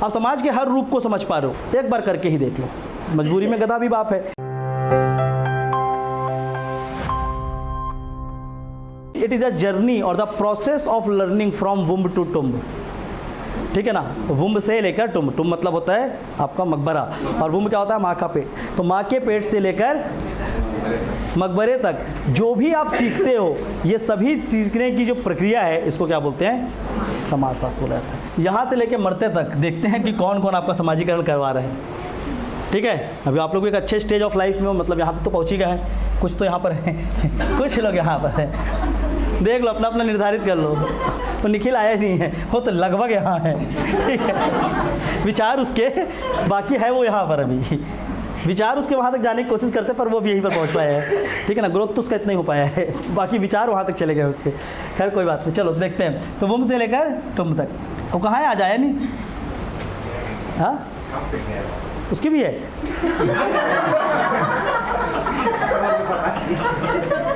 आप समाज के हर रूप को समझ पा रहे हो, एक बार करके ही देख लो। मजबूरी में गधा भी बाप है। इट इज़ अ जर्नी और the process of learning from womb to tomb. ठीक है ना, वुम्ब से लेकर टुम्ब, टुम्ब मतलब होता है आपका मकबरा, और वुम्ब क्या होता है, माँ का पेट। तो माँ के पेट से लेकर मकबरे तक जो भी आप सीखते हो, ये सभी सीखने की जो प्रक्रिया है, इसको क्या बोलते हैं, समाजशास्त्र बोला जाता है। यहाँ से लेकर मरते तक देखते हैं कि कौन कौन आपका समाजीकरण करवा रहे हैं। ठीक है, अभी आप लोग एक अच्छे स्टेज ऑफ लाइफ में हो, मतलब यहाँ तक तो पहुँच ही गए हैं, कुछ तो यहाँ पर हैं कुछ लोग यहाँ पर हैं, देख लो, अपना अपना निर्धारित कर लो। तो निखिल आया नहीं है, वो तो लगभग यहाँ है। ठीक है, विचार उसके बाकी है, वो यहाँ पर अभी विचार उसके वहाँ तक जाने की कोशिश करते, पर वो भी यहीं पर पहुँच पाया है। ठीक है ना, ग्रोथ तो उसका इतना ही हो पाया है, बाकी विचार वहाँ तक चले गए उसके। खैर कोई बात नहीं, चलो देखते हैं। तो वुम्ब से लेकर टुम्ब तक, वो कहाँ है, आज आया नहीं? हाँ, उसकी भी है।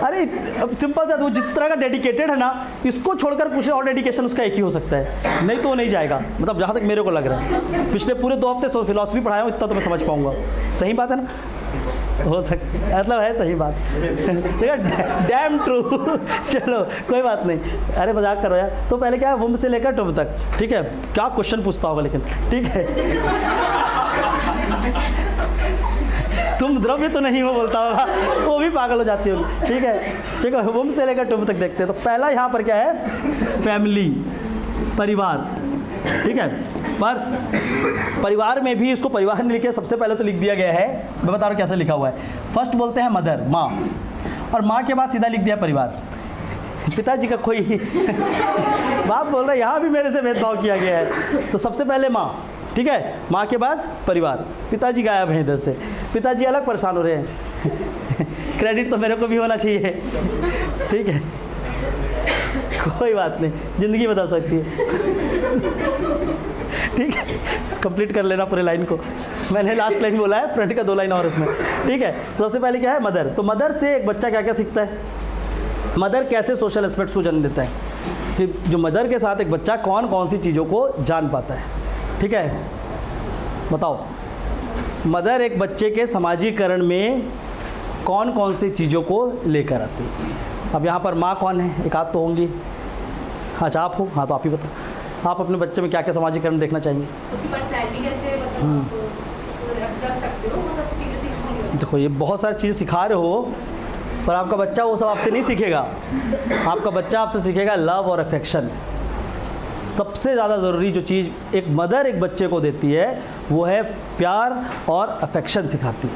अरे अब सिंपल सा, वो जिस तरह का डेडिकेटेड है ना, इसको छोड़कर कुछ और डेडिकेशन उसका एक ही हो सकता है, नहीं तो वो नहीं जाएगा। मतलब जहाँ तक मेरे को लग रहा है, पिछले पूरे 2 हफ्ते फिलॉसफी पढ़ाया हूँ, इतना तो मैं समझ पाऊंगा। सही बात है ना, हो सकता मतलब है सही बात। ठीक है, डैम ट्रू। चलो कोई बात नहीं, अरे मजाक करो यार। तो पहले क्या है, वुम्ब से लेकर टुम्ब तक। ठीक है, क्या क्वेश्चन पूछता होगा लेकिन। ठीक है, तुम द्रव्य तो नहीं वो बोलता होगा, वो भी पागल हो जाती होगी। ठीक है, ठीक है, वुम्ब से लेकर टुम्ब तक देखते हैं। तो पहला यहाँ पर क्या है, फैमिली, परिवार। ठीक है, पर परिवार में भी इसको परिवार नहीं लिखे, सबसे पहले तो लिख दिया गया है, मैं बता रहा हूँ कैसे लिखा हुआ है। फर्स्ट बोलते हैं मदर, माँ, और माँ के बाद सीधा लिख दिया परिवार। पिताजी का कोई बाप बोल रहा है, यहाँ भी मेरे से भेदभाव किया गया है। तो सबसे पहले माँ, ठीक है, माँ के बाद परिवार। पिताजी गायब हैं इधर से, पिताजी अलग परेशान हो रहे हैं। क्रेडिट तो मेरे को भी होना चाहिए। ठीक है, कोई बात नहीं, ज़िंदगी बदल सकती है। ठीक है, कंप्लीट कर लेना पूरे लाइन को। मैंने लास्ट लाइन बोला है, फ्रंट का 2 लाइन और इसमें। ठीक है, तो सबसे पहले क्या है, मदर। तो मदर से एक बच्चा क्या क्या सीखता है, मदर कैसे सोशल एस्पेक्ट्स को जन्म देता है, कि जो मदर के साथ एक बच्चा कौन कौन सी चीज़ों को जान पाता है। ठीक है, बताओ, मदर एक बच्चे के समाजीकरण में कौन कौन सी चीज़ों को लेकर आती है। अब यहाँ पर माँ कौन है, एक आध तो होंगी। अच्छा आप हो, हाँ तो आप ही बताओ, आप अपने बच्चे में क्या क्या समाजीकरण देखना चाहेंगे। देखो, ये बहुत सारी चीज़ें सिखा रहे हो, पर आपका बच्चा वो सब आपसे नहीं सीखेगा। आपका बच्चा आपसे सीखेगा लव और अफेक्शन। सबसे ज़्यादा ज़रूरी जो चीज़ एक मदर एक बच्चे को देती है, वो है प्यार और अफेक्शन सिखाती है।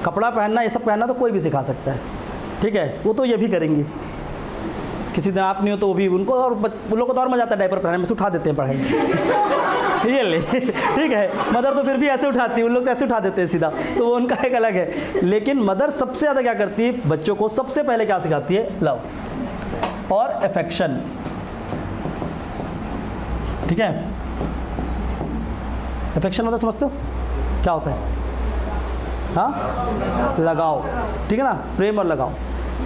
कपड़ा पहनना, ये सब पहनना तो कोई भी सिखा सकता है। ठीक है, वो तो ये भी करेंगी, किसी दिन आप नहीं हो तो वो भी, उनको और उन लोग को तो और मजा आता है डायपर पहनने में, से उठा देते हैं पढ़ाई। ये ले, ठीक है, मदर तो फिर भी ऐसे उठाती है, उन लोग तो ऐसे उठा देते हैं सीधा, तो वो उनका एक अलग है। लेकिन मदर सबसे ज़्यादा क्या करती है, बच्चों को सबसे पहले क्या सिखाती है, लव और अफेक्शन। ठीक है, अफेक्शन मतलब समझते हो क्या होता है, हाँ, लगाव। ठीक है ना, प्रेम और लगाव।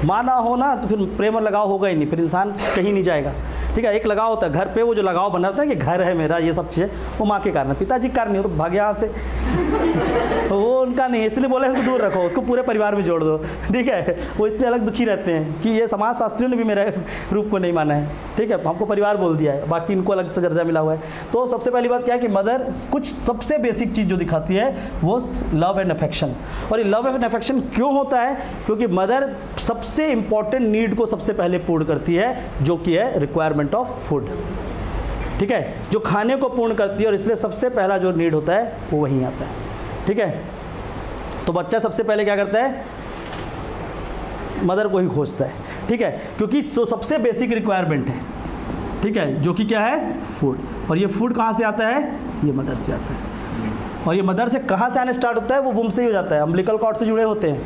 माँ ना हो ना तो फिर प्रेम और लगाव होगा ही नहीं, फिर इंसान कहीं नहीं जाएगा। ठीक है, एक लगाव होता है घर पे, वो जो लगाव बना रहता है कि घर है मेरा, ये सब चीज़ें, वो माँ के कारण है। पिताजी के कारण नहीं हो तो भाग यहाँ से, तो वो उनका नहीं है, इसलिए बोले उनको दूर रखो, उसको पूरे परिवार में जोड़ दो। ठीक है, वो इसलिए अलग दुखी रहते हैं कि ये समाज शास्त्रियों ने भी मेरे रूप को नहीं माना है। ठीक है, हमको परिवार बोल दिया है, बाकी इनको अलग से दर्जा मिला हुआ है। तो सबसे पहली बात क्या है कि मदर कुछ सबसे बेसिक चीज़ जो दिखाती है वो लव एंड अफेक्शन। और ये लव एंड अफेक्शन क्यों होता है, क्योंकि मदर सबसे इंपॉर्टेंट नीड को सबसे पहले पूर्ण करती है, जो कि है रिक्वायरमेंट ऑफ फूड। ठीक है, जो खाने को पूर्ण करती है, और इसलिए सबसे पहला जो नीड होता है वो वहीं आता है। ठीक है, तो बच्चा सबसे पहले क्या करता है, मदर को ही खोजता है। ठीक है, क्योंकि जो सबसे बेसिक रिक्वायरमेंट है, ठीक है, जो कि क्या है, फूड। और ये फूड कहाँ से आता है, ये मदर से आता है। और ये मदर से कहाँ से आने स्टार्ट होता है, वो वुम्ब से ही हो जाता है, अम्बिलिकल कॉर्ड से जुड़े होते हैं,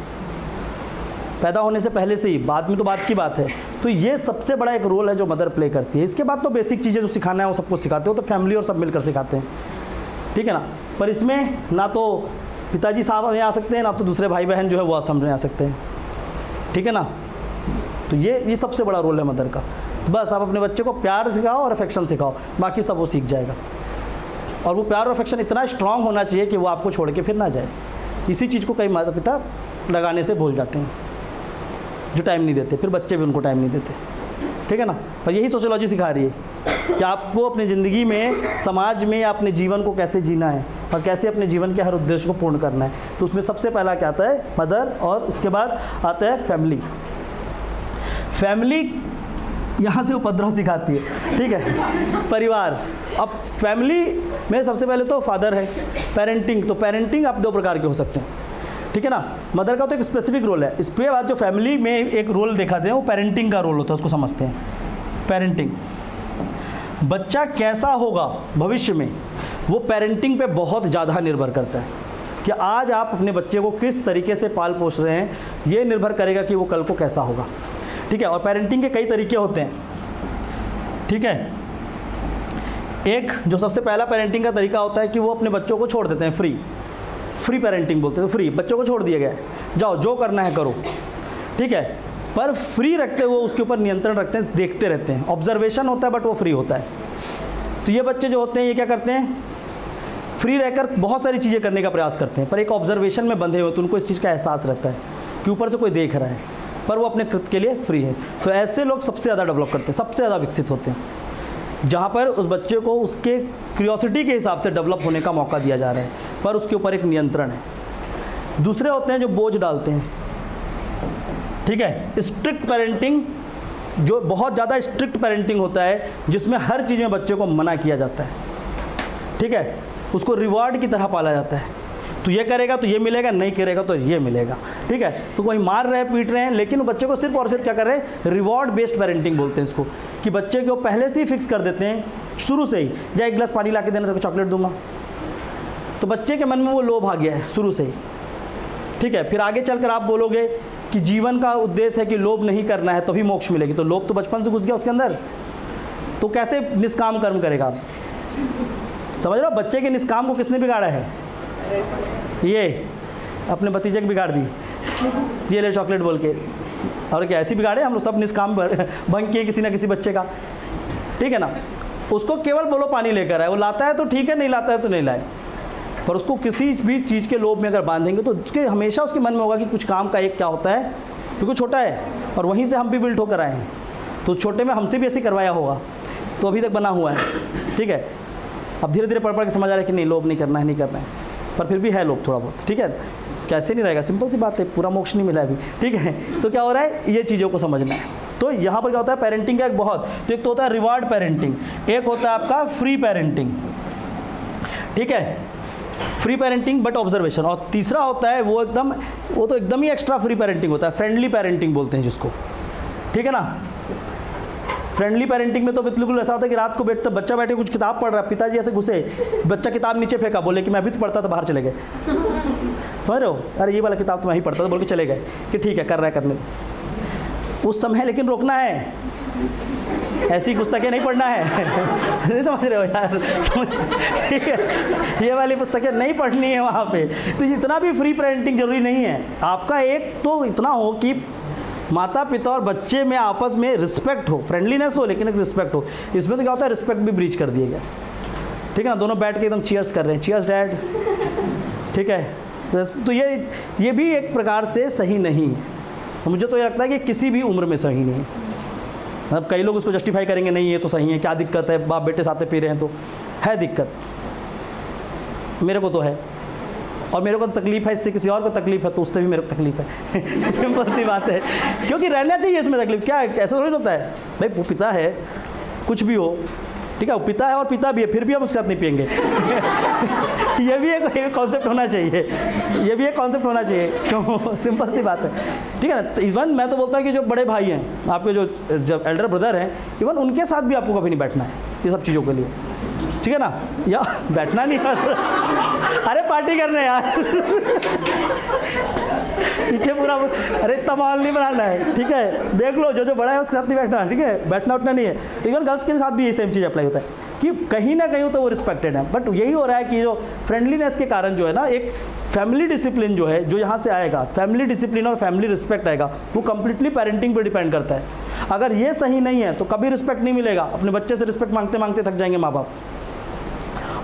पैदा होने से पहले से ही, बाद में तो बात की बात है। तो ये सबसे बड़ा एक रोल है जो मदर प्ले करती है। इसके बाद तो बेसिक चीज़ें जो सिखाना है वो सबको सिखाते हो, तो फैमिली और सब मिलकर सिखाते हैं। ठीक है ना, पर इसमें ना तो पिताजी साहब में आ सकते हैं, ना तो दूसरे भाई बहन जो है वो असम में आ सकते हैं। ठीक है ना, तो ये सबसे बड़ा रोल है मदर का। बस आप अपने बच्चे को प्यार सिखाओ और अफेक्शन सिखाओ, बाकी सब वो सीख जाएगा। और वो प्यार और अफेक्शन इतना स्ट्रांग होना चाहिए कि वो आपको छोड़ के फिर ना जाए। इसी चीज़ को कई माता पिता लगाने से भूल जाते हैं, जो टाइम नहीं देते, फिर बच्चे भी उनको टाइम नहीं देते, ठीक है ना। और यही सोशियोलॉजी सिखा रही है कि आपको अपनी ज़िंदगी में, समाज में, अपने जीवन को कैसे जीना है और कैसे अपने जीवन के हर उद्देश्य को पूर्ण करना है। तो उसमें सबसे पहला क्या आता है, मदर, और उसके बाद आता है फैमिली। फैमिली यहाँ से उपद्रव सिखाती है, ठीक है, परिवार। अब फैमिली में सबसे पहले तो फादर है, पेरेंटिंग। तो पेरेंटिंग आप दो प्रकार के हो सकते हैं, ठीक है ना। मदर का तो एक स्पेसिफिक रोल है, इस पे बाद जो फैमिली में एक रोल दिखाते हैं वो पेरेंटिंग का रोल होता है, उसको समझते हैं। पेरेंटिंग, बच्चा कैसा होगा भविष्य में, वो पेरेंटिंग पे बहुत ज़्यादा निर्भर करता है कि आज आप अपने बच्चे को किस तरीके से पाल पोस रहे हैं, ये निर्भर करेगा कि वो कल को कैसा होगा, ठीक है। और पेरेंटिंग के कई तरीके होते हैं, ठीक है। एक जो सबसे पहला पेरेंटिंग का तरीका होता है कि वो अपने बच्चों को छोड़ देते हैं, फ्री पेरेंटिंग बोलते हैं। तो फ्री, बच्चों को छोड़ दिया गया है, जाओ जो करना है करो, ठीक है। पर फ्री रखते हुए उसके ऊपर नियंत्रण रखते हैं, देखते रहते हैं, ऑब्जर्वेशन होता है बट वो फ्री होता है। तो ये बच्चे जो होते हैं ये क्या करते हैं, फ्री रहकर बहुत सारी चीज़ें करने का प्रयास करते हैं, पर एक ऑब्जर्वेशन में बंधे हुए, तो उनको इस चीज़ का एहसास रहता है कि ऊपर से कोई देख रहा है, पर वो अपने कृत्य के लिए फ्री है। तो ऐसे लोग सबसे ज़्यादा डेवलप करते हैं, सबसे ज़्यादा विकसित होते हैं, जहाँ पर उस बच्चे को उसके क्यूरियोसिटी के हिसाब से डेवलप होने का मौका दिया जा रहा है, पर उसके ऊपर एक नियंत्रण है। दूसरे होते हैं जो बोझ डालते हैं, ठीक है। स्ट्रिक्ट पेरेंटिंग, जो बहुत ज़्यादा स्ट्रिक्ट पेरेंटिंग होता है, जिसमें हर चीज़ में बच्चे को मना किया जाता है, ठीक है। उसको रिवॉर्ड की तरह पाला जाता है, तो ये करेगा तो ये मिलेगा, नहीं करेगा तो ये मिलेगा, ठीक है। तो कोई मार रहे हैं, पीट रहे हैं, लेकिन बच्चे को सिर्फ और सिर्फ क्या कर रहे हैं, रिवॉर्ड बेस्ड पेरेंटिंग बोलते हैं इसको, कि बच्चे को पहले से ही फिक्स कर देते हैं शुरू से ही, या एक गिलास पानी ला के देना तो चॉकलेट दूंगा, तो बच्चे के मन में वो लोभ आ गया है शुरू से ही, ठीक है। फिर आगे चलकर आप बोलोगे कि जीवन का उद्देश्य है कि लोभ नहीं करना है तभी मोक्ष मिलेगी, तो लोभ तो बचपन से घुस गया उसके अंदर, तो कैसे निष्काम कर्म करेगा आप, समझ रहे हो। बच्चे के निष्काम को किसने बिगाड़ा है, ये अपने भतीजे को बिगाड़ दी, ये ले चॉकलेट बोल के, और क्या ऐसी बिगाड़े हम लोग सब निष्काम भंग किए किसी ना किसी बच्चे का, ठीक है ना। उसको केवल बोलो पानी लेकर आए, वो लाता है तो ठीक है, नहीं लाता है तो नहीं लाए, पर उसको किसी भी चीज़ के लोभ में अगर बांधेंगे तो उसके हमेशा उसके मन में होगा कि कुछ काम का एक क्या होता है, क्योंकि छोटा है और वहीं से हम भी बिल्ट होकर आए हैं, तो छोटे में हमसे भी ऐसे करवाया होगा, तो अभी तक बना हुआ है, ठीक है। अब धीरे धीरे पढ़ पढ़ के समझ आ रहा है कि नहीं, लोभ नहीं करना है, नहीं करना है, पर फिर भी है लोभ थोड़ा बहुत, ठीक है। कैसे नहीं रहेगा, सिंपल सी बात है, पूरा मोक्ष नहीं मिला अभी, ठीक है। तो क्या हो रहा है, ये चीज़ों को समझना है। तो यहाँ पर क्या होता है, पेरेंटिंग का एक बहुत, तो एक तो होता है रिवार्ड पेरेंटिंग, एक होता है आपका फ्री पेरेंटिंग, ठीक है, फ्री पेरेंटिंग बट ऑब्जर्वेशन, और तीसरा होता है वो तो एकदम ही एक्स्ट्रा फ्री पेरेंटिंग होता है, फ्रेंडली पेरेंटिंग बोलते हैं जिसको, ठीक है ना। फ्रेंडली पेरेंटिंग में तो बिल्कुल ऐसा होता है कि रात को बच्चा बैठे कुछ किताब पढ़ रहा है, पिताजी ऐसे घुसे, बच्चा किताब नीचे फेंका, बोले कि मैं अभी तो पढ़ता था, बाहर चले गए, समझ रहे हो, अरे ये वाला किताब तो मैं ही पढ़ता था, बोल के चले गए कि ठीक है कर रहा है करने दो। उस समय लेकिन रोकना है, ऐसी पुस्तकें नहीं पढ़ना है नहीं समझ रहे हो यार, ठीक है, ये वाली पुस्तकें नहीं पढ़नी है वहाँ पे। तो इतना भी फ्री पेरेंटिंग जरूरी नहीं है, आपका एक तो इतना हो कि माता पिता और बच्चे में आपस में रिस्पेक्ट हो, फ्रेंडलीनेस हो, लेकिन एक रिस्पेक्ट हो। इसमें तो क्या होता है, रिस्पेक्ट भी ब्रीच कर दिया गया, ठीक है ना। दोनों बैठ के एकदम चीयर्स कर रहे हैं, चीयर्स डैड, ठीक है। तो ये भी एक प्रकार से सही नहीं है, मुझे तो ये लगता है कि किसी भी उम्र में सही नहीं है। मतलब कई लोग उसको जस्टिफाई करेंगे, नहीं ये तो सही है, क्या दिक्कत है, बाप बेटे साथ में पी रहे हैं, तो है दिक्कत, मेरे को तो है, और मेरे को तकलीफ है, इससे किसी और को तकलीफ है तो उससे भी मेरे को तकलीफ है सिंपल सी बात है, क्योंकि रहना चाहिए इसमें तकलीफ, क्या है, ऐसा थोड़ी होता है भाई, वो पिता है कुछ भी हो, ठीक है, वो पिता है और पिता भी है, फिर भी हम उसके साथ नहीं पियेंगे ये भी एक कॉन्सेप्ट होना चाहिए, ये भी एक कॉन्सेप्ट होना चाहिए, क्यों, सिंपल सी बात है, ठीक है ना। तो इवन मैं तो बोलता हूँ कि जो बड़े भाई हैं आपके, जो एल्डर ब्रदर हैं, इवन उनके साथ भी आपको कभी नहीं बैठना है ये सब चीज़ों के लिए, ठीक है ना, या बैठना नहीं अरे पार्टी करने यार पीछे पूरा, अरे इतना माहौल नहीं बनाना है, ठीक है, देख लो जो बड़ा है उसके साथ नहीं बैठना, ठीक है, बैठना उठना नहीं है। इवन गर्ल्स के साथ भी ये सेम चीज़ अप्लाई होता है कि कहीं ना कहीं तो वो रिस्पेक्टेड है, बट यही हो रहा है कि जो फ्रेंडलीनेस के कारण जो है ना, एक फैमिली डिसिप्लिन जो है, जो यहाँ से आएगा, फैमिली डिसिप्लिन और फैमिली रिस्पेक्ट आएगा, वो कंप्लीटली पेरेंटिंग पर डिपेंड करता है। अगर ये सही नहीं है तो कभी रिस्पेक्ट नहीं मिलेगा, अपने बच्चे से रिस्पेक्ट मांगते मांगते थक जाएंगे माँ बाप।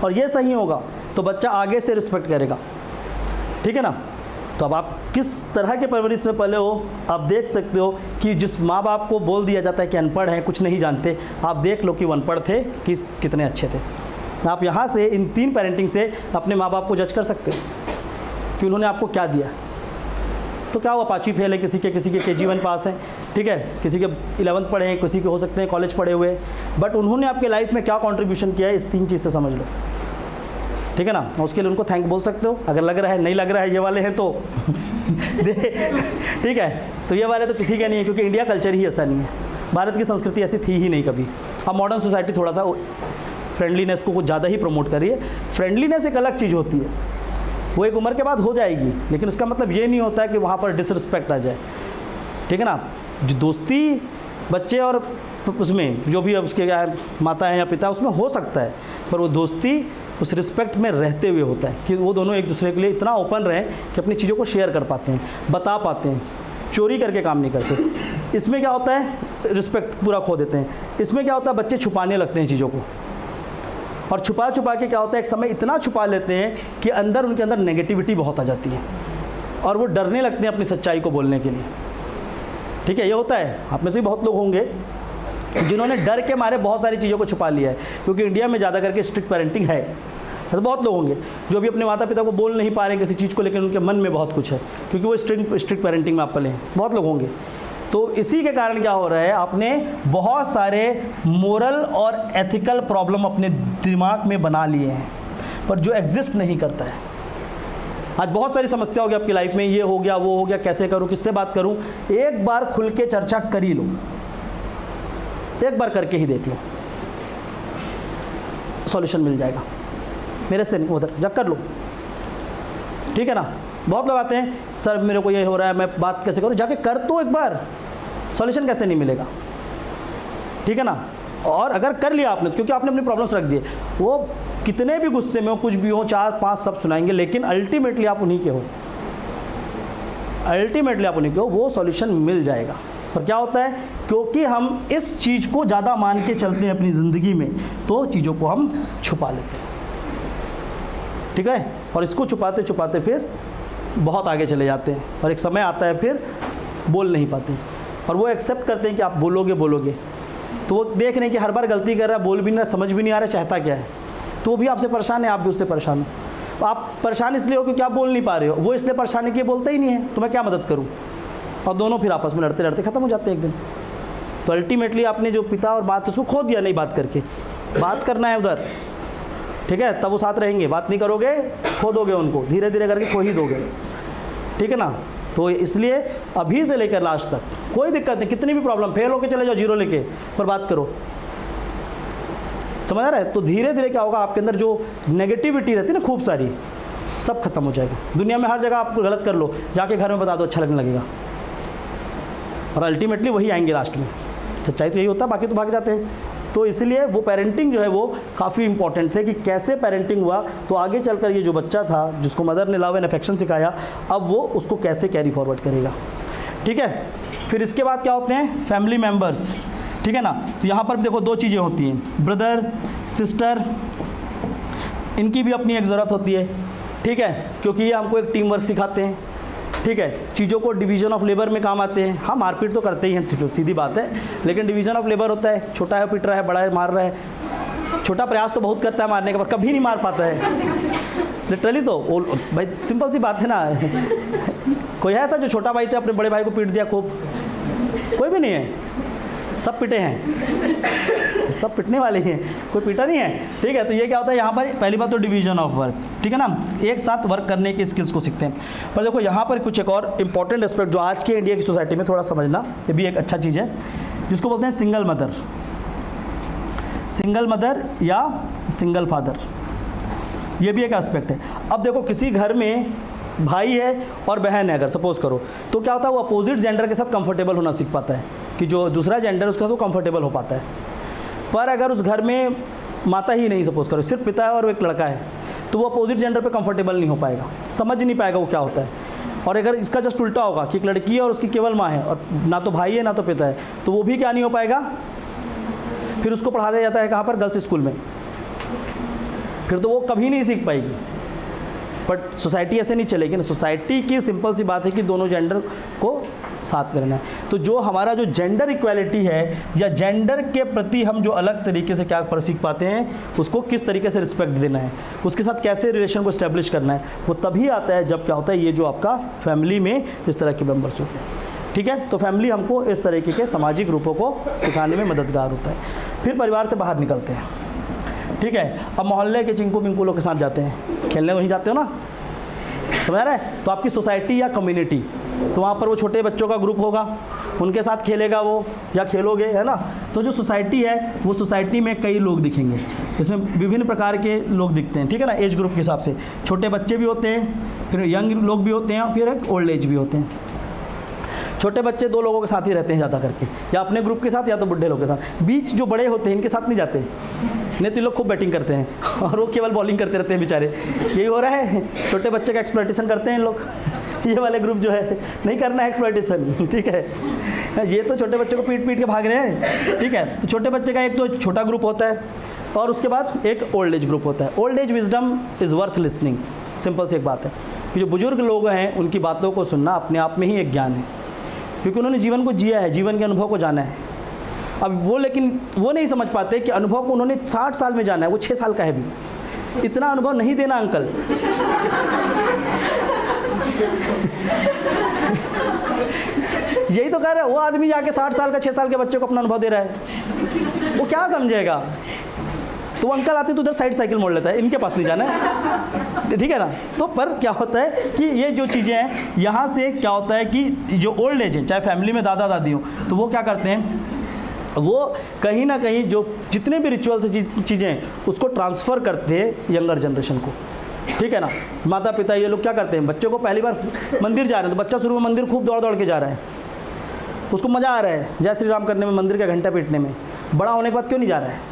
और ये सही होगा तो बच्चा आगे से रिस्पेक्ट करेगा, ठीक है ना। तो अब आप किस तरह के परवरिश में पले हो, आप देख सकते हो कि जिस माँ बाप को बोल दिया जाता है कि अनपढ़ हैं, कुछ नहीं जानते, आप देख लो कि वो अनपढ़ थे कि कितने अच्छे थे। आप यहाँ से इन 3 पेरेंटिंग से अपने माँ बाप को जज कर सकते हो कि उन्होंने आपको क्या दिया। तो क्या हुआ, 5वीं फेल है किसी के KG1 पास है, ठीक है, किसी के 11th पढ़े हैं, किसी के हो सकते हैं कॉलेज पढ़े हुए, बट उन्होंने आपके लाइफ में क्या कंट्रीब्यूशन किया है, इस 3 चीज़ से समझ लो, ठीक है ना। उसके लिए उनको थैंक बोल सकते हो। अगर लग रहा है नहीं लग रहा है ये वाले हैं तो ठीक है, तो ये वाले तो किसी के नहीं है, क्योंकि इंडिया कल्चर ही ऐसा नहीं है, भारत की संस्कृति ऐसी थी ही नहीं कभी। अब मॉडर्न सोसाइटी थोड़ा सा फ्रेंडलीनेस को कुछ ज़्यादा ही प्रमोट कर रही है। फ्रेंडलीनेस एक अलग चीज़ होती है, वो एक उम्र के बाद हो जाएगी, लेकिन उसका मतलब ये नहीं होता है कि वहाँ पर डिसरिस्पेक्ट आ जाए, ठीक है ना। जो दोस्ती बच्चे और उसमें जो भी उसके माता है या पिता, उसमें हो सकता है, पर वो दोस्ती उस रिस्पेक्ट में रहते हुए होता है कि वो दोनों एक दूसरे के लिए इतना ओपन रहें कि अपनी चीज़ों को शेयर कर पाते हैं, बता पाते हैं, चोरी करके काम नहीं करते। इसमें क्या होता है, रिस्पेक्ट पूरा खो देते हैं। इसमें क्या होता है, बच्चे छुपाने लगते हैं चीज़ों को, और छुपा छुपा के क्या होता है, एक समय इतना छुपा लेते हैं कि अंदर उनके अंदर नेगेटिविटी बहुत आ जाती है और वो डरने लगते हैं अपनी सच्चाई को बोलने के लिए, ठीक है। ये होता है, आप में से बहुत लोग होंगे जिन्होंने डर के मारे बहुत सारी चीज़ों को छुपा लिया है, क्योंकि इंडिया में ज़्यादा करके स्ट्रिक्ट पेरेंटिंग है। ऐसे बहुत लोग होंगे जो भी अपने माता पिता को बोल नहीं पा रहे हैं किसी चीज़ को, लेकिन उनके मन में बहुत कुछ है, क्योंकि वो स्ट्रिक्ट पेरेंटिंग में आप पले हैं, बहुत लोग होंगे। तो इसी के कारण क्या हो रहा है, आपने बहुत सारे मोरल और एथिकल प्रॉब्लम अपने दिमाग में बना लिए हैं, पर जो एग्जिस्ट नहीं करता है। आज बहुत सारी समस्या होगी आपकी लाइफ में, ये हो गया, वो हो गया, कैसे करूं, किससे बात करूं। एक बार खुल के चर्चा कर ही लो, एक बार करके ही देख लो, सॉल्यूशन मिल जाएगा। मेरे से नहीं, उधर जा कर लो, ठीक है ना। बहुत लोग आते हैं, सर मेरे को ये हो रहा है, मैं बात कैसे करूं, जाके कर तो एक बार, सॉल्यूशन कैसे नहीं मिलेगा, ठीक है ना। और अगर कर लिया आपने, क्योंकि आपने अपनी प्रॉब्लम्स रख दिए, वो कितने भी गुस्से में हो, कुछ भी हो, 4-5 सब सुनाएंगे, लेकिन अल्टीमेटली आप उन्हीं के हो, अल्टीमेटली आप उन्हीं के हो, वो सॉल्यूशन मिल जाएगा। पर क्या होता है, क्योंकि हम इस चीज़ को ज़्यादा मान के चलते हैं अपनी ज़िंदगी में, तो चीज़ों को हम छुपा लेते हैं, ठीक है। और इसको छुपाते छुपाते फिर बहुत आगे चले जाते हैं, और एक समय आता है फिर बोल नहीं पाते, और वो एक्सेप्ट करते हैं कि आप बोलोगे, तो वो देख रहे हैं कि हर बार गलती कर रहा है, बोल भी नहीं, समझ भी नहीं आ रहा चाहता क्या है, तो वो भी आपसे परेशान है, आप भी उससे परेशान हो। तो आप परेशान इसलिए हो क्योंकि आप बोल नहीं पा रहे हो, वो इसलिए परेशान है कि बोलता ही नहीं है, तो मैं क्या मदद करूँ, और दोनों फिर आपस में लड़ते लड़ते ख़त्म हो जाते हैं एक दिन। तो अल्टीमेटली आपने जो पिता और बात उसको खो दिया, नहीं बात करके, बात करना है उधर, ठीक है, तब वो साथ रहेंगे। बात नहीं करोगे, खो दोगे उनको, धीरे धीरे करके खो ही दोगे, ठीक है ना। तो इसलिए अभी से लेकर लास्ट तक कोई दिक्कत नहीं, कितनी भी प्रॉब्लम, फेल होके चले जाओ 0 लेके, पर बात करो, समझ आ रहा है। तो धीरे धीरे क्या होगा, आपके अंदर जो नेगेटिविटी रहती है ना खूब सारी, सब खत्म हो जाएगा। दुनिया में हर जगह आप गलत कर लो, जाके घर में बता दो, अच्छा लगने लगेगा, और अल्टीमेटली वही आएंगे लास्ट में। सच्चाई तो यही होता है, बाकी तो भाग जाते हैं। तो इसलिए वो पेरेंटिंग जो है वो काफ़ी इंपॉर्टेंट थे कि कैसे पेरेंटिंग हुआ, तो आगे चलकर ये जो बच्चा था जिसको मदर ने लव एंड अफेक्शन सिखाया, अब वो उसको कैसे कैरी फॉरवर्ड करेगा, ठीक है। फिर इसके बाद क्या होते हैं, फैमिली मेम्बर्स, ठीक है ना। तो यहाँ पर देखो 2 चीज़ें होती हैं, ब्रदर सिस्टर, इनकी भी अपनी एक ज़रूरत होती है, ठीक है, क्योंकि ये हमको एक टीम वर्क सिखाते हैं, ठीक है, चीज़ों को डिवीज़न ऑफ लेबर में काम आते हैं। हाँ, मारपीट तो करते ही हैं, सीधी बात है, लेकिन डिवीज़न ऑफ लेबर होता है, छोटा है पिट रहा है, बड़ा है मार रहा है। छोटा प्रयास तो बहुत करता है मारने का, पर कभी नहीं मार पाता है लिटरली। तो भाई सिंपल सी बात है ना, कोई है ऐसा जो छोटा भाई थे अपने बड़े भाई को पीट दिया खूब? कोई भी नहीं है, सब पिटे हैं, सब पिटने वाले हैं, कोई पीटा नहीं है, ठीक है। तो ये क्या होता है यहाँ पर, पहली बात तो डिवीजन ऑफ वर्क, ठीक है ना, एक साथ वर्क करने की स्किल्स को सीखते हैं। पर देखो यहाँ पर कुछ एक और इम्पॉर्टेंट एस्पेक्ट जो आज के इंडिया की सोसाइटी में थोड़ा समझना, ये भी एक अच्छा चीज़ है, जिसको बोलते हैं सिंगल मदर या सिंगल फादर, ये भी एक एस्पेक्ट है। अब देखो किसी घर में भाई है और बहन है अगर सपोज करो, तो क्या होता है, वो अपोजिट जेंडर के साथ कंफर्टेबल होना सीख पाता है, कि जो दूसरा जेंडर उसका तो कंफर्टेबल हो पाता है। पर अगर उस घर में माता ही नहीं, सपोज करो सिर्फ पिता है और एक लड़का है, तो वो अपोजिट जेंडर पे कंफर्टेबल नहीं हो पाएगा, समझ नहीं पाएगा वो क्या होता है। और अगर इसका जस्ट उल्टा होगा कि एक लड़की है और उसकी केवल माँ है, और ना तो भाई है ना तो पिता है, तो वो भी क्या नहीं हो पाएगा। फिर उसको पढ़ा दिया जाता है कहाँ पर, गर्ल्स स्कूल में, फिर तो वो कभी नहीं सीख पाएगी। बट सोसाइटी ऐसे नहीं चलेगी ना। सोसाइटी की सिंपल सी बात है कि दोनों जेंडर को साथ में रहना है। तो जो हमारा जो जेंडर इक्वालिटी है या जेंडर के प्रति हम जो अलग तरीके से क्या सीख पाते हैं, उसको किस तरीके से रिस्पेक्ट देना है, उसके साथ कैसे रिलेशन को इस्टेब्लिश करना है, वो तभी आता है जब क्या होता है, ये जो आपका फैमिली में इस तरह के मेंबर्स होते हैं। ठीक है, तो फैमिली हमको इस तरीके के सामाजिक रूपों को सिखाने में मददगार होता है। फिर परिवार से बाहर निकलते हैं। ठीक है, अब मोहल्ले के चिंकू मिंकू के साथ जाते हैं, खेलने वहीं जाते हो ना, समझ रहा है। तो आपकी सोसाइटी या कम्युनिटी, तो वहाँ पर वो छोटे बच्चों का ग्रुप होगा, उनके साथ खेलेगा वो या खेलोगे, है ना। तो जो सोसाइटी है वो सोसाइटी में कई लोग दिखेंगे, इसमें विभिन्न प्रकार के लोग दिखते हैं। ठीक है ना, एज ग्रुप के हिसाब से छोटे बच्चे भी होते हैं, फिर यंग लोग भी होते हैं, और फिर एक ओल्ड एज भी होते हैं। छोटे बच्चे 2 लोगों के साथ ही रहते हैं ज़्यादा करके, या अपने ग्रुप के साथ या तो बुढ़े लोग के साथ। बीच जो बड़े होते हैं इनके साथ नहीं जाते, नहीं तो लोग खूब बैटिंग करते हैं और वो केवल बॉलिंग करते रहते हैं बेचारे। यही हो रहा है, छोटे बच्चे का एक्सप्लॉइटेशन करते हैं इन लोग। ये वाले ग्रुप जो है नहीं करना है एक्सप्लॉइटेशन। ठीक है, ये तो छोटे बच्चे को पीट पीट के भाग रहे हैं। ठीक है, तो छोटे बच्चे का एक तो छोटा ग्रुप होता है और उसके बाद एक ओल्ड एज ग्रुप होता है। Old age wisdom is worth listening. Simple सी एक बात है कि जो बुजुर्ग लोग हैं उनकी बातों को सुनना अपने आप में ही एक ज्ञान है, क्योंकि उन्होंने जीवन को जिया है, जीवन के अनुभव को जाना है। अब वो लेकिन वो नहीं समझ पाते कि अनुभव को उन्होंने 60 साल में जाना है, वो 6 साल का है भी। इतना अनुभव नहीं देना अंकल। यही तो कह रहे हैं, वो आदमी जाके 60 साल का 6 साल के बच्चे को अपना अनुभव दे रहा है, वो क्या समझेगा। तो वो अंकल आते तो उधर साइड साइकिल मोड़ लेता है, इनके पास नहीं जाना है। ठीक है ना। तो पर क्या होता है कि ये जो चीज़ें हैं, यहाँ से क्या होता है कि जो ओल्ड एज है, चाहे फैमिली में दादा दादी हो, तो वो क्या करते हैं, वो कहीं ना कहीं जो जितने भी रिचुअल से चीज़ें हैं उसको ट्रांसफ़र करते हैं यंगर जनरेशन को। ठीक है ना। माता पिता ये लोग क्या करते हैं, बच्चों को पहली बार मंदिर जा रहे हैं तो बच्चा शुरू में मंदिर खूब दौड़ दौड़ के जा रहा है, उसको मज़ा आ रहा है जय श्री राम करने में, मंदिर का घंटा पीटने में। बड़ा होने के बाद क्यों नहीं जा रहा है।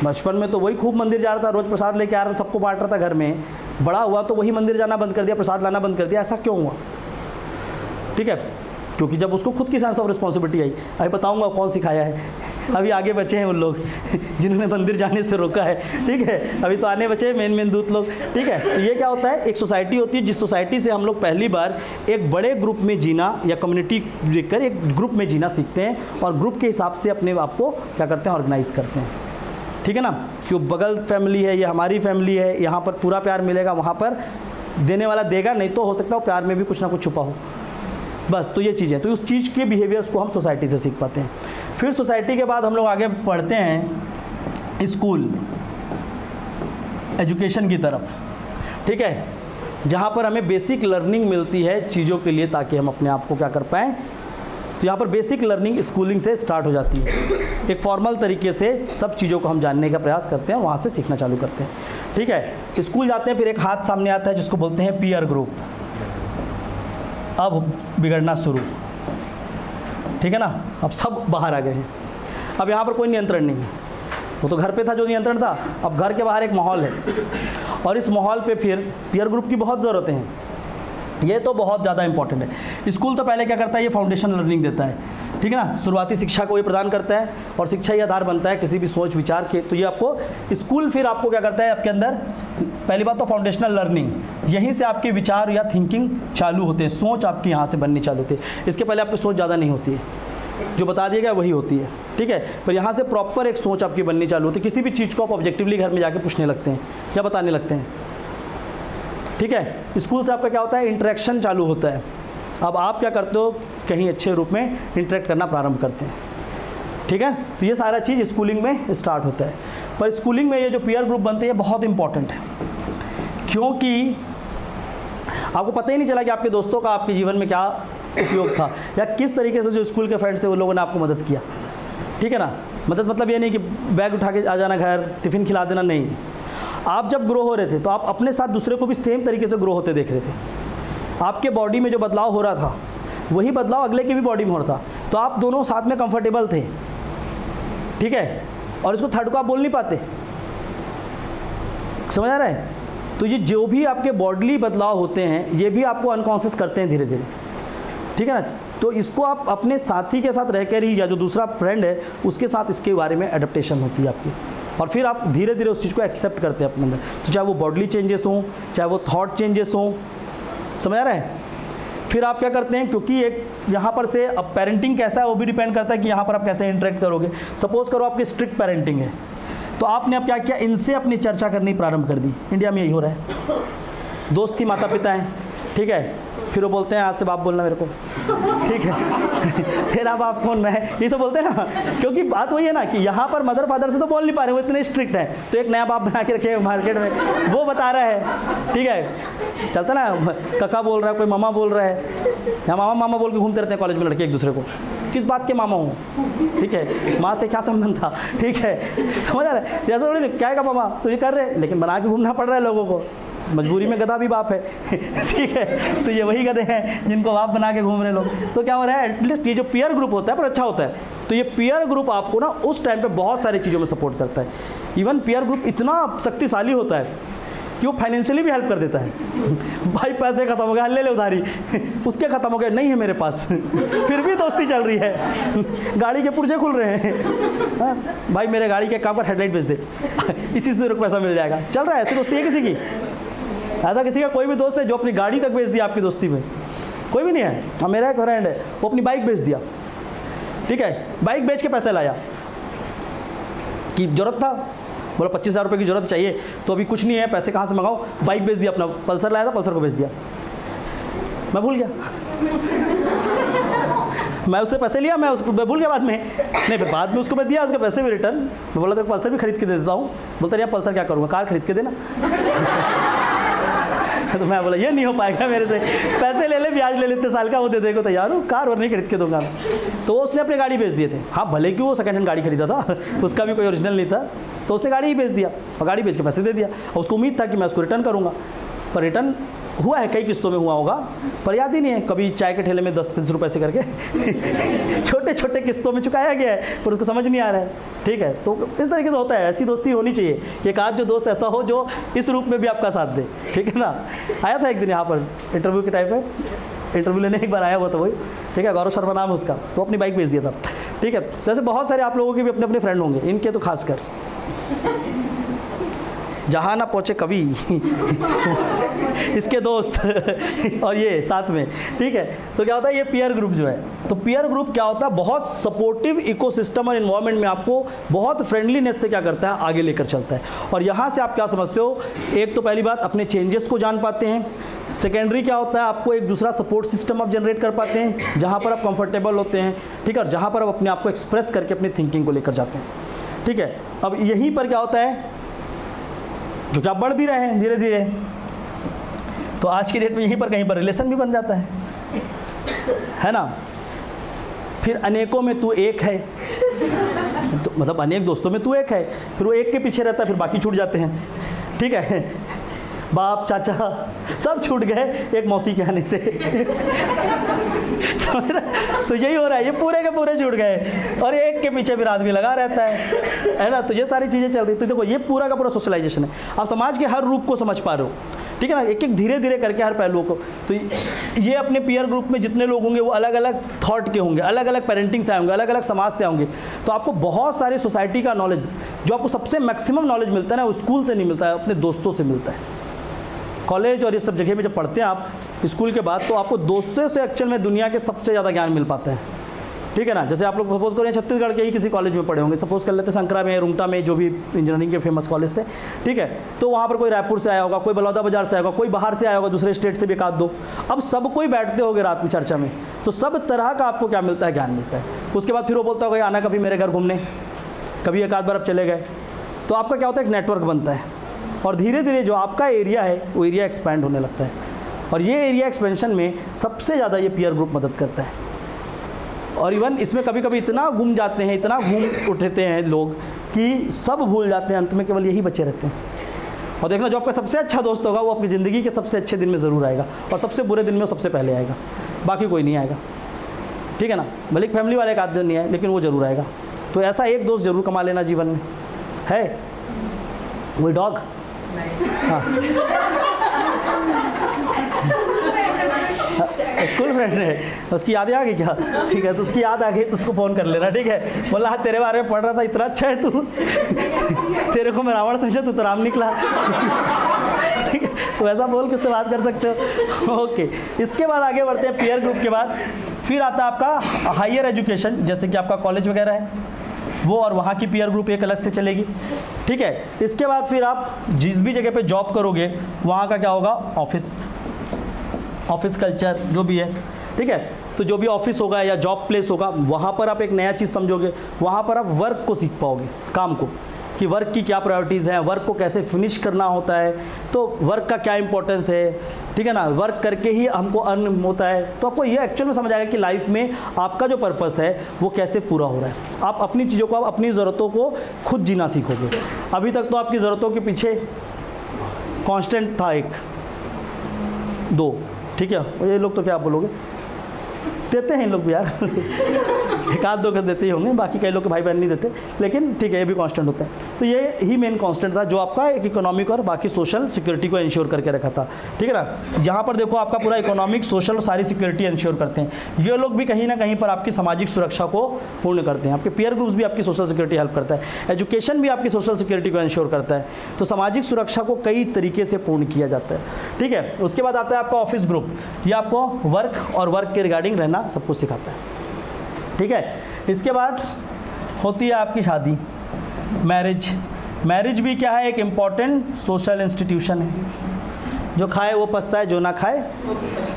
बचपन में तो वही खूब मंदिर जा रहा था, रोज़ प्रसाद लेके आ रहा था, सबको बांट रहा था घर में। बड़ा हुआ तो वही मंदिर जाना बंद कर दिया, प्रसाद लाना बंद कर दिया। ऐसा क्यों हुआ। ठीक है, क्योंकि जब उसको खुद की सेंस ऑफ रिस्पॉन्सिबिलिटी आई। अभी बताऊंगा कौन सिखाया है। अभी आगे बचे हैं उन लोग जिन्होंने मंदिर जाने से रोका है। ठीक है, अभी तो आने बचे मेन दूत लोग। ठीक है, तो ये क्या होता है, एक सोसाइटी होती है जिस सोसाइटी से हम लोग पहली बार एक बड़े ग्रुप में जीना या कम्युनिटी देखकर एक ग्रुप में जीना सीखते हैं और ग्रुप के हिसाब से अपने आप को क्या करते हैं, ऑर्गेनाइज करते हैं। ठीक है ना, क्यों बगल फैमिली है, ये हमारी फैमिली है, यहाँ पर पूरा प्यार मिलेगा, वहाँ पर देने वाला देगा, नहीं तो हो सकता है प्यार में भी कुछ ना कुछ छुपा हो। बस तो ये चीज़ है, तो उस चीज़ के बिहेवियर्स को हम सोसाइटी से सीख पाते हैं। फिर सोसाइटी के बाद हम लोग आगे पढ़ते हैं स्कूल एजुकेशन की तरफ। ठीक है, जहाँ पर हमें बेसिक लर्निंग मिलती है चीज़ों के लिए, ताकि हम अपने आप को क्या कर पाएँ। तो यहाँ पर बेसिक लर्निंग स्कूलिंग से स्टार्ट हो जाती है। एक फॉर्मल तरीके से सब चीज़ों को हम जानने का प्रयास करते हैं, वहाँ से सीखना चालू करते हैं। ठीक है, स्कूल जाते हैं, फिर एक हाथ सामने आता है जिसको बोलते हैं पीयर ग्रुप। अब बिगड़ना शुरू। ठीक है ना, अब सब बाहर आ गए हैं, अब यहाँ पर कोई नियंत्रण नहीं है। वो तो घर पे था जो नियंत्रण था, अब घर के बाहर एक माहौल है और इस माहौल पे फिर पीयर ग्रुप की बहुत ज़रूरतें हैं। ये तो बहुत ज़्यादा इंपॉर्टेंट है। स्कूल तो पहले क्या करता है, ये फाउंडेशन लर्निंग देता है। ठीक है ना, शुरुआती शिक्षा को ये प्रदान करता है और शिक्षा ही आधार बनता है किसी भी सोच विचार के। तो ये आपको स्कूल फिर आपको क्या करता है, आपके अंदर पहली बात तो फाउंडेशनल लर्निंग, यहीं से आपके विचार या थिंकिंग चालू होते हैं, सोच आपकी यहाँ से बननी चालू होती है। इसके पहले आपकी सोच ज़्यादा नहीं होती है, जो बता दिया गया वही होती है। ठीक है, पर यहाँ से प्रॉपर एक सोच आपकी बननी चालू होती है। किसी भी चीज़ को आप ऑब्जेक्टिवली घर में जाके पूछने लगते हैं या बताने लगते हैं। ठीक है, स्कूल से आपका क्या होता है, इंटरेक्शन चालू होता है। अब आप क्या करते हो, कहीं अच्छे रूप में इंटरेक्ट करना प्रारंभ करते हैं। ठीक है, तो ये सारा चीज़ स्कूलिंग में स्टार्ट होता है। पर स्कूलिंग में ये जो पीयर ग्रुप बनते हैं बहुत इंपॉर्टेंट है, क्योंकि आपको पता ही नहीं चला कि आपके दोस्तों का आपके जीवन में क्या उपयोग था, या किस तरीके से जो स्कूल के फ्रेंड्स थे वो लोगों ने आपको मदद किया। ठीक है ना, मदद मतलब ये नहीं कि बैग उठा के आ जाना घर, टिफ़िन खिला देना, नहीं। आप जब ग्रो हो रहे थे तो आप अपने साथ दूसरे को भी सेम तरीके से ग्रो होते देख रहे थे। आपके बॉडी में जो बदलाव हो रहा था वही बदलाव अगले की भी बॉडी में हो रहा था, तो आप दोनों साथ में कंफर्टेबल थे। ठीक है, और इसको थर्ड को आप बोल नहीं पाते, समझ आ रहा है। तो ये जो भी आपके बॉडली बदलाव होते हैं ये भी आपको अनकॉन्शियस करते हैं धीरे धीरे। ठीक है ना, तो इसको आप अपने साथी के साथ रहकर ही, या जो दूसरा फ्रेंड है उसके साथ इसके बारे में एडेप्टेशन होती है आपकी। और फिर आप धीरे धीरे उस चीज़ को एक्सेप्ट करते हैं अपने अंदर। तो चाहे वो बॉडली चेंजेस हों, चाहे वो थॉट चेंजेस हों, समझ आ रहा है। फिर आप क्या करते हैं, क्योंकि एक यहाँ पर से अब पेरेंटिंग कैसा है वो भी डिपेंड करता है कि यहाँ पर आप कैसे इंटरेक्ट करोगे। सपोज करो आपकी स्ट्रिक्ट पेरेंटिंग है, तो आपने अब क्या किया, इनसे अपनी चर्चा करनी प्रारंभ कर दी। इंडिया में यही हो रहा है, दोस्ती माता पिता हैं, ठीक है, फिर वो बोलते हैं आज से बाप बोलना मेरे को, ठीक है तेरा बाप कौन, मैं, ये सब बोलते हैं ना। क्योंकि बात वही है ना कि यहाँ पर मदर फादर से तो बोल नहीं पा रहे, वो इतने स्ट्रिक्ट हैं, तो एक नया बाप बना के रखे मार्केट में, वो बता रहा है, ठीक है, चलता ना, काका बोल रहा है, कोई मामा बोल रहा है, या मामा मामा बोल के घूमते रहते हैं कॉलेज में लड़के एक दूसरे को, किस बात के मामा हूँ, ठीक है, माँ से क्या संबंध था, ठीक है, समझ आ रहा है। जैसे थोड़ी क्या है का मामा तो ये कर रहे, लेकिन बना के घूमना पड़ रहा है लोगों को, मजबूरी में गधा भी बाप है ठीक है, तो ये वही गधे हैं जिनको बाप बना के घूम रहे लोग। तो क्या हो रहा है, एटलीस्ट ये जो पीयर ग्रुप होता है पर अच्छा होता है, तो ये पीयर ग्रुप आपको ना उस टाइम पे बहुत सारी चीज़ों में सपोर्ट करता है। इवन पीयर ग्रुप इतना शक्तिशाली होता है कि वो फाइनेंशियली भी हेल्प कर देता है। भाई पैसे खत्म हो गए, ले ले उधारी उसके खत्म हो गए, नहीं है मेरे पास फिर भी दोस्ती चल रही है, गाड़ी के पुर्जे खुल रहे हैं, भाई मेरे गाड़ी के काम पर हेडलाइट बेच दे इसी से तेरे को पैसा मिल जाएगा, चल रहा है। ऐसी दोस्ती है किसी की? ऐसा किसी का कोई भी दोस्त है जो अपनी गाड़ी तक बेच दिया आपकी दोस्ती में? कोई भी नहीं है। हाँ, मेरा एक फ्रेंड है, वो अपनी बाइक बेच दिया, ठीक है, बाइक बेच के पैसे लाया कि जरूरत था, बोला 25,000 रुपये की जरूरत चाहिए, तो अभी कुछ नहीं है, पैसे कहाँ से मंगाओ, बाइक बेच दिया, अपना पल्सर लाया था, पल्सर को बेच दिया। मैं भूल गया मैं उससे पैसे लिया, मैं भूल गया बाद में, नहीं फिर बाद में उसको मैं दिया, उसके पैसे भी रिटर्न। मैं बोला तेरे पल्सर भी खरीद के दे देता हूँ, बोलता यार पल्सर क्या करूँगा, कार खरीद के देना तो मैं बोला ये नहीं हो पाएगा मेरे से, पैसे ले ले, ब्याज ले ले, इतने साल का वो दे देगा तैयार हूँ, कार और नहीं खरीद के दूंगा। तो उसने अपनी गाड़ी बेच दिए थे। हाँ, भले कि वो सेकंड हैंड गाड़ी खरीदा था उसका भी कोई ओरिजिनल नहीं था, तो उसने गाड़ी ही बेच दिया और गाड़ी बेच के पैसे दे दिया, और उसको उम्मीद था कि मैं उसको रिटर्न करूँगा, पर रिटर्न हुआ है, कई किस्तों में हुआ होगा, पर याद ही नहीं है। कभी चाय के ठेले में 10-15 रुपये से करके छोटे छोटे किस्तों में चुकाया गया है, पर उसको समझ नहीं आ रहा है, ठीक है। तो इस तरीके से होता है, ऐसी दोस्ती होनी चाहिए। एक आध जो दोस्त ऐसा हो जो इस रूप में भी आपका साथ दे, ठीक है ना। आया था एक दिन यहाँ पर इंटरव्यू के टाइम पे, इंटरव्यू लेने एक बार आया हुआ था वही, ठीक है, गौरव शर्मा नाम है उसका, तो अपनी बाइक बेच दिया था, ठीक है। जैसे बहुत सारे आप लोगों के भी अपने अपने फ्रेंड होंगे, इनके तो खासकर जहाँ ना पहुँचे कभी इसके दोस्त और ये साथ में, ठीक है। तो क्या होता है, ये पीयर ग्रुप जो है, तो पीयर ग्रुप क्या होता है, बहुत सपोर्टिव इकोसिस्टम और इन्वायरमेंट में आपको बहुत फ्रेंडलीनेस से क्या करता है, आगे लेकर चलता है। और यहाँ से आप क्या समझते हो, एक तो पहली बात अपने चेंजेस को जान पाते हैं, सेकेंडरी क्या होता है, आपको एक दूसरा सपोर्ट सिस्टम आप जनरेट कर पाते हैं जहाँ पर आप कंफर्टेबल होते हैं, ठीक है, और जहाँ पर आप अपने आप को एक्सप्रेस करके अपनी थिंकिंग को लेकर जाते हैं, ठीक है। अब यहीं पर क्या होता है, क्योंकि आप बढ़ भी रहे हैं धीरे धीरे, तो आज की डेट में यहीं पर कहीं पर रिलेशन भी बन जाता है ना। फिर अनेकों में तू एक है, तो मतलब अनेक दोस्तों में तू एक है, फिर वो एक के पीछे रहता है, फिर बाकी छूट जाते हैं, ठीक है। बाप चाचा सब छूट गए एक मौसी के आने से तो यही हो रहा है, ये पूरे के पूरे छूट गए और एक के पीछे फिर आदमी लगा रहता है ना। तो ये सारी चीज़ें चल रही। तो देखो ये पूरा का पूरा सोशलाइजेशन है, आप समाज के हर रूप को समझ पा रहे हो, ठीक है ना, एक एक धीरे धीरे करके हर पहलुओं को। तो ये अपने पीयर ग्रुप में जितने लोग होंगे वो अलग अलग थॉट के होंगे, अलग अलग पेरेंटिंग से आएंगे, अलग अलग समाज से आएंगे, तो आपको बहुत सारी सोसाइटी का नॉलेज, जो आपको सबसे मैक्सिमम नॉलेज मिलता है ना, वो स्कूल से नहीं मिलता है, अपने दोस्तों से मिलता है। कॉलेज और ये सब जगह में जब पढ़ते हैं आप स्कूल के बाद, तो आपको दोस्तों से एक्चुअल में दुनिया के सबसे ज़्यादा ज्ञान मिल पाता है, ठीक है ना। जैसे आप लोग सपोज करें छत्तीसगढ़ के ही किसी कॉलेज में पढ़े होंगे, सपोज कर लेते हैं संकरा में, रुंगटा में, जो भी इंजीनियरिंग के फेमस कॉलेज थे, ठीक है। तो वहाँ पर कोई रायपुर से आया होगा, कोई बलौदाबाजार से आया होगा, कोई बाहर से आया होगा, दूसरे स्टेट से भी एक आध दो। अब सब कोई बैठते होंगे रात में चर्चा में, तो सब तरह का आपको क्या मिलता है, ज्ञान मिलता है। उसके बाद फिर वो बोलता होगा आना कभी मेरे घर घूमने, कभी एक आध बार आप चले गए, तो आपका क्या होता है, एक नेटवर्क बनता है, और धीरे धीरे जो आपका एरिया है वो एरिया एक्सपैंड होने लगता है। और ये एरिया एक्सपेंशन में सबसे ज़्यादा ये पीयर ग्रुप मदद करता है। और इवन इसमें कभी कभी इतना घूम जाते हैं, इतना घूम उठते हैं लोग कि सब भूल जाते हैं, अंत में केवल यही बचे रहते हैं। और देखना, जो आपका सबसे अच्छा दोस्त होगा वो आपकी ज़िंदगी के सबसे अच्छे दिन में ज़रूर आएगा, और सबसे बुरे दिन में वो सबसे पहले आएगा, बाकी कोई नहीं आएगा, ठीक है ना। भले फैमिली वाले एक आध दिन नहीं है, लेकिन वो ज़रूर आएगा। तो ऐसा एक दोस्त ज़रूर कमा लेना जीवन में। है वही डॉग, हाँ स्कूल फ्रेंड है, उसकी यादें आ गई क्या? ठीक है, तो उसकी याद आ गई तो उसको फ़ोन कर लेना, ठीक है। बोला हाँ तेरे बारे में पढ़ रहा था, इतना अच्छा है तू, तेरे को मैं रावण समझा, तू तो राम निकला। ठीक है, तो ऐसा बोल के उससे बात कर सकते हो। ओके, इसके बाद आगे बढ़ते हैं पीयर ग्रुप के बाद। फिर आता है आपका हायर एजुकेशन, जैसे कि आपका कॉलेज वगैरह है वो, और वहाँ की पीयर ग्रुप एक अलग से चलेगी, ठीक है। इसके बाद फिर आप जिस भी जगह पे जॉब करोगे वहाँ का क्या होगा, ऑफिस कल्चर जो भी है, ठीक है। तो जो भी ऑफिस होगा या जॉब प्लेस होगा वहाँ पर आप एक नया चीज़ समझोगे, वहाँ पर आप वर्क को सीख पाओगे, काम को, कि वर्क की क्या प्रायोरिटीज़ हैं, वर्क को कैसे फिनिश करना होता है, तो वर्क का क्या इंपॉर्टेंस है, ठीक है ना। वर्क करके ही हमको अर्न होता है, तो आपको ये एक्चुअल में समझ आएगा कि लाइफ में आपका जो पर्पस है वो कैसे पूरा हो रहा है। आप अपनी चीज़ों को, आप अपनी ज़रूरतों को खुद जीना सीखोगे। अभी तक तो आपकी ज़रूरतों के पीछे कांस्टेंट था एक दो, ठीक है। ये लोग तो क्या आप बोलोगे, देते हैं इन लोग भी यार एक आध दो कर देते ही होंगे, बाकी कई लोग के भाई बहन नहीं देते, लेकिन ठीक है ये भी कांस्टेंट होता है। तो ये ही मेन कांस्टेंट था जो आपका एक इकोनॉमिक और बाकी सोशल सिक्योरिटी को इंश्योर करके रखा था, ठीक है ना। यहाँ पर देखो आपका पूरा इकोनॉमिक, सोशल, सारी सिक्योरिटी इंश्योर करते हैं ये लोग भी, कहीं ना कहीं पर आपकी सामाजिक सुरक्षा को पूर्ण करते हैं। आपके पीयर ग्रुप्स भी आपकी सोशल सिक्योरिटी हेल्प करता है, एजुकेशन भी आपकी सोशल सिक्योरिटी को इंश्योर करता है। तो सामाजिक सुरक्षा को कई तरीके से पूर्ण किया जाता है, ठीक है। उसके बाद आता है आपका ऑफिस ग्रुप, ये आपको वर्क और वर्क के रिगार्डिंग रहना सब कुछ सिखाता है, ठीक है। इसके बाद होती है आपकी शादी, मैरिज भी क्या है, एक इम्पॉर्टेंट सोशल इंस्टीट्यूशन है। जो खाए वो पछताए, जो ना खाए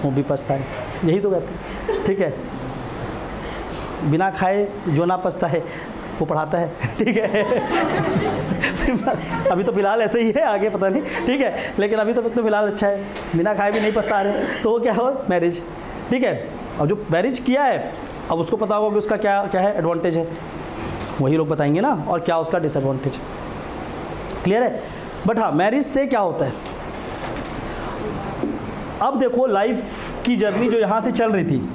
वो भी पछताए, यही तो कहते हैं, ठीक है। बिना खाए जो ना पछताए वो पढ़ाता है, ठीक है। अभी तो फिलहाल ऐसे ही है, आगे पता नहीं, ठीक है, लेकिन अभी तो फिलहाल अच्छा है, बिना खाए भी नहीं पछता रहे, तो वो क्या हो, मैरिज, ठीक है। और जो मैरिज किया है अब उसको पता होगा कि उसका क्या क्या है, एडवांटेज है, वही लोग बताएंगे ना, और क्या उसका डिसएडवांटेज, क्लियर है। बट हाँ, मैरिज से क्या होता है, अब देखो लाइफ की जर्नी जो यहाँ से चल रही थी,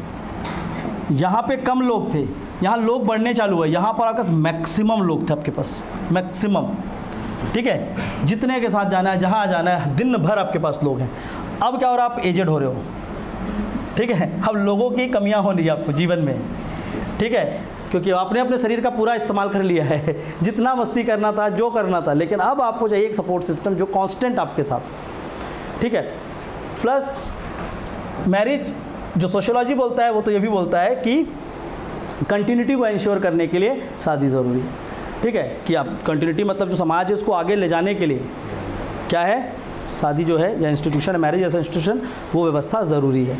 यहाँ पे कम लोग थे, यहाँ लोग बढ़ने चालू हुए, यहाँ पर आपके मैक्सिमम लोग थे आपके पास, मैक्सिमम, ठीक है। जितने के साथ जाना है, जहाँ जाना है, दिन भर आपके पास लोग हैं। अब क्या हो रहा है, आप एजेड हो रहे हो, ठीक है। अब लोगों की कमियां हो रही है आपको जीवन में, ठीक है, क्योंकि आपने अपने शरीर का पूरा इस्तेमाल कर लिया है, जितना मस्ती करना था, जो करना था, लेकिन अब आपको चाहिए एक सपोर्ट सिस्टम जो कांस्टेंट आपके साथ, ठीक है। प्लस मैरिज जो सोशियोलॉजी बोलता है वो तो ये भी बोलता है कि कंटिन्यूटी को इंश्योर करने के लिए शादी ज़रूरी है, ठीक है। कि आप कंटिन्यूटी मतलब जो समाज है उसको आगे ले जाने के लिए क्या है, शादी जो है या इंस्टीट्यूशन है, मैरिज जैसा इंस्टीट्यूशन, वो व्यवस्था ज़रूरी है,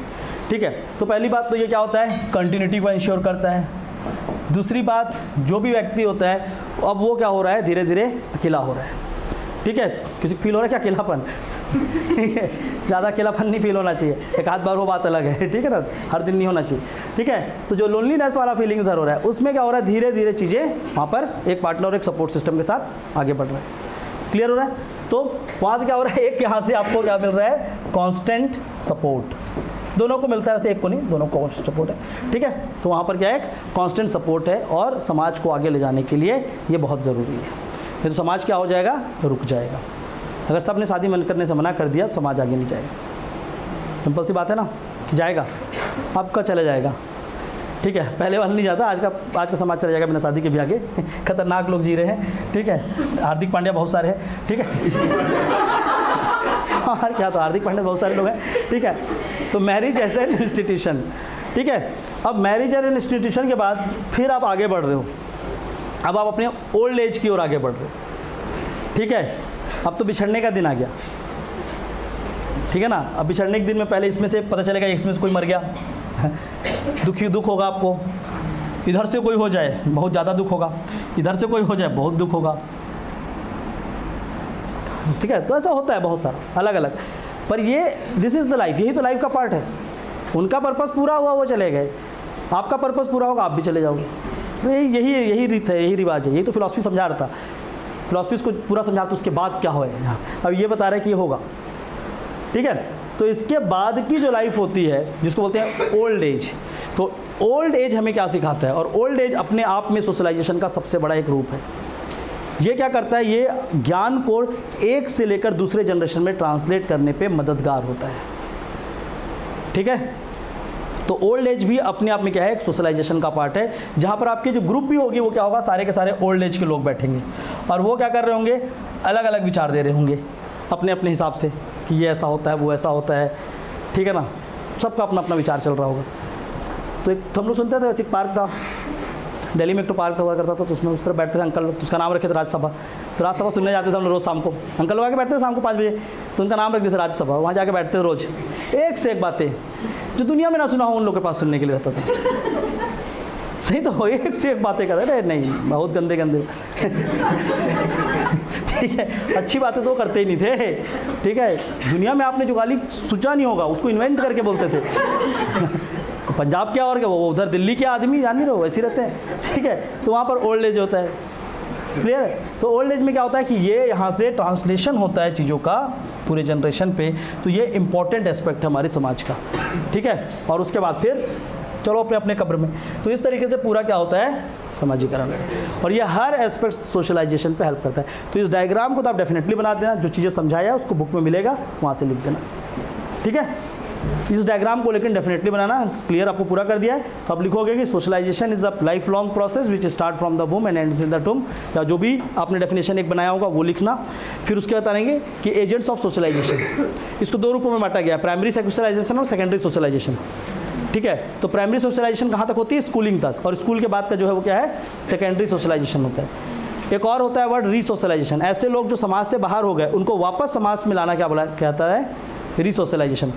ठीक है। तो पहली बात तो ये क्या होता है, कंटिन्यूटी को इंश्योर करता है। दूसरी बात, जो भी व्यक्ति होता है अब वो क्या हो रहा है, धीरे धीरे अकेला हो रहा है, ठीक है। किसी को फील हो रहा है क्या अकेलापन, ठीक है, ज़्यादा अकेलापन नहीं फील होना चाहिए, एक आध बार वो बात अलग है, ठीक है ना, हर दिन नहीं होना चाहिए, ठीक है। तो जो लोनलीनेस वाला फीलिंग उधर हो रहा है, उसमें क्या हो रहा है, धीरे धीरे चीज़ें वहाँ पर एक पार्टनर और एक सपोर्ट सिस्टम के साथ आगे बढ़ रहा है, क्लियर हो रहा है। तो वहाँ से क्या हो रहा है, एक यहाँ से आपको क्या मिल रहा है, कांस्टेंट सपोर्ट, दोनों को मिलता है, वैसे एक को नहीं, दोनों को सपोर्ट है, ठीक है। तो वहाँ पर क्या है, कांस्टेंट सपोर्ट है, और समाज को आगे ले जाने के लिए ये बहुत ज़रूरी है। नहीं तो समाज क्या हो जाएगा, रुक जाएगा। अगर सब ने शादी मन करने से मना कर दिया तो समाज आगे नहीं जाएगा, सिंपल सी बात है ना, कि जाएगा आपका चला जाएगा, ठीक है। पहले वाला नहीं जाता, आज का समाज चला जाएगा बिना शादी के भी आगे, खतरनाक लोग जी रहे हैं, ठीक है। हार्दिक पांड्या बहुत सारे हैं, ठीक है। और क्या, तो हार्दिक पांड्या बहुत सारे लोग हैं, ठीक है। तो मैरिज एज एन इंस्टीट्यूशन, ठीक है। अब मैरिज एज एन इंस्टीट्यूशन के बाद फिर आप आगे बढ़ रहे हो, अब आप अपने ओल्ड एज की ओर आगे बढ़ रहे हो, ठीक है। अब तो बिछड़ने का दिन आ गया, ठीक है ना। अब बिछड़ने के दिन में पहले इसमें से पता चलेगा इसमें से कोई मर गया, दुख होगा आपको, इधर से कोई हो जाए बहुत ज़्यादा दुख होगा, इधर से कोई हो जाए बहुत दुख होगा, ठीक है। तो ऐसा होता है बहुत सारा अलग अलग, पर ये दिस इज़ द लाइफ, यही तो लाइफ का पार्ट है। उनका पर्पस पूरा हुआ वो चले गए, आपका पर्पस पूरा होगा आप भी चले जाओगे। तो यही रीत है, यही रिवाज है, यही तो फिलॉसफी समझा रहा था, फिलॉसफी इसको पूरा समझा तो उसके बाद क्या होए, अब ये बता रहे हैं कि ये होगा, ठीक है। तो इसके बाद की जो लाइफ होती है जिसको बोलते हैं ओल्ड एज, तो ओल्ड एज हमें क्या सिखाता है, और ओल्ड एज अपने आप में सोशलाइजेशन का सबसे बड़ा एक रूप है। ये क्या करता है, ये ज्ञान को एक से लेकर दूसरे जनरेशन में ट्रांसलेट करने पे मददगार होता है, ठीक है। तो ओल्ड एज भी अपने आप में क्या है, एक सोशलाइजेशन का पार्ट है, जहाँ पर आपके जो ग्रुप भी होगी वो क्या होगा, सारे के सारे ओल्ड एज के लोग बैठेंगे और वो क्या कर रहे होंगे, अलग अलग विचार दे रहे होंगे अपने अपने हिसाब से कि ये ऐसा होता है, वो ऐसा होता है, ठीक है ना, सबका अपना अपना विचार चल रहा होगा। तो एक हम लोग सुनते थे, वैसे एक पार्क था दिल्ली में, एक तो पार्क हुआ करता था, तो उसमें उस तरह बैठते थे अंकल लोग, तो उसका नाम रखे थे राज्यसभा। तो राज्यसभा सुनने जाते थे हम लोग रोज़ शाम को, अंकल लोग आके बैठते थे शाम को 5 बजे, तो उनका नाम रख देते थे राज्यसभा। वहाँ जाके बैठते थे रोज़, एक से एक बातें जो दुनिया में ना सुना हो उन लोग के पास सुनने के लिए रहता था। सही तो, एक से एक बातें कर रहे नहीं, बहुत गंदे गंदे ठीक है, अच्छी बातें तो करते ही नहीं थे, ठीक है। दुनिया में आपने जो गाली सोचा नहीं होगा उसको इन्वेंट करके बोलते थे। पंजाब क्या और क्या, वो उधर दिल्ली के आदमी जान नहीं रहो वैसे ही रहते हैं, ठीक है। तो वहाँ पर ओल्ड एज होता है, क्लियर है। तो ओल्ड एज में क्या होता है कि ये यहाँ से ट्रांसलेशन होता है चीज़ों का पूरे जनरेशन पे, तो ये इंपॉर्टेंट एस्पेक्ट है हमारे समाज का, ठीक है। और उसके बाद फिर चलो अपने अपने कब्र में। तो इस तरीके से पूरा क्या होता है, समाजीकरण, और ये हर एस्पेक्ट सोशलाइजेशन पे हेल्प करता है। तो इस डायग्राम को तो आप डेफिनेटली बना देना, जो चीज़ें समझाया है उसको बुक में मिलेगा, वहाँ से लिख देना, ठीक है। इस डायग्राम को लेकिन डेफिनेटली बनाना, क्लियर आपको पूरा कर दिया है। तो आप लिखोगे कि socialisation is a life long process which start from the womb and ends in the tomb, या जो भी आपने डेफिनेशन एक बनाया होगा वो लिखना। फिर उसके बाद बताएंगे कि एजेंट्स ऑफ सोशलाइजेशन, इसको 2 रूपों में बांटा गया, प्राइमरी सोशलाइजेशन और सेकेंडरी सोशलाइजेशन, ठीक है। तो प्राइमरी सोशलाइजेशन कहाँ तक होती है, स्कूलिंग तक, और स्कूल के बाद का जो है वो क्या है, सेकेंडरी सोशलाइजेशन होता है। एक और होता है वर्ड रीसोशलाइजेशन, ऐसे लोग जो समाज से बाहर हो गए उनको वापस समाज में लाना क्या बोला कहता है, रीसोशलाइजेशन।